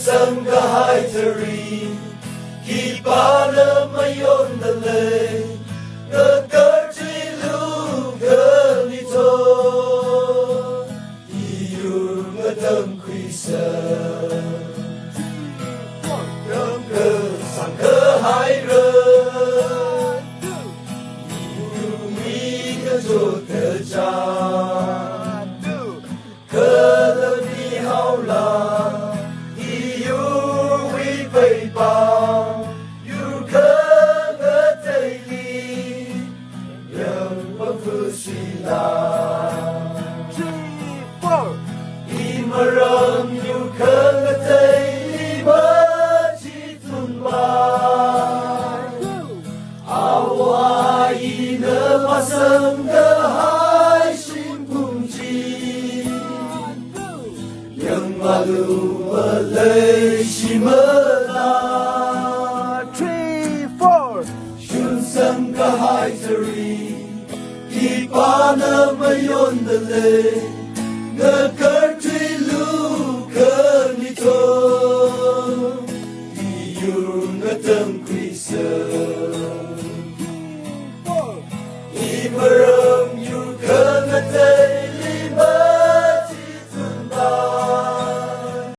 生个孩子里，一把那么用的泪，个个追路个里头，一有个灯灰色，个上个海人，有一个做个家。可乐你好啦，你有会背包，有可乐在里，阳光不水啦。3、4，一么人有可乐在里么去尊拜，啊我阿姨的马生的海心空气。Malu malay si mana 3、4，寻生个孩子里，一把那么用的泪，那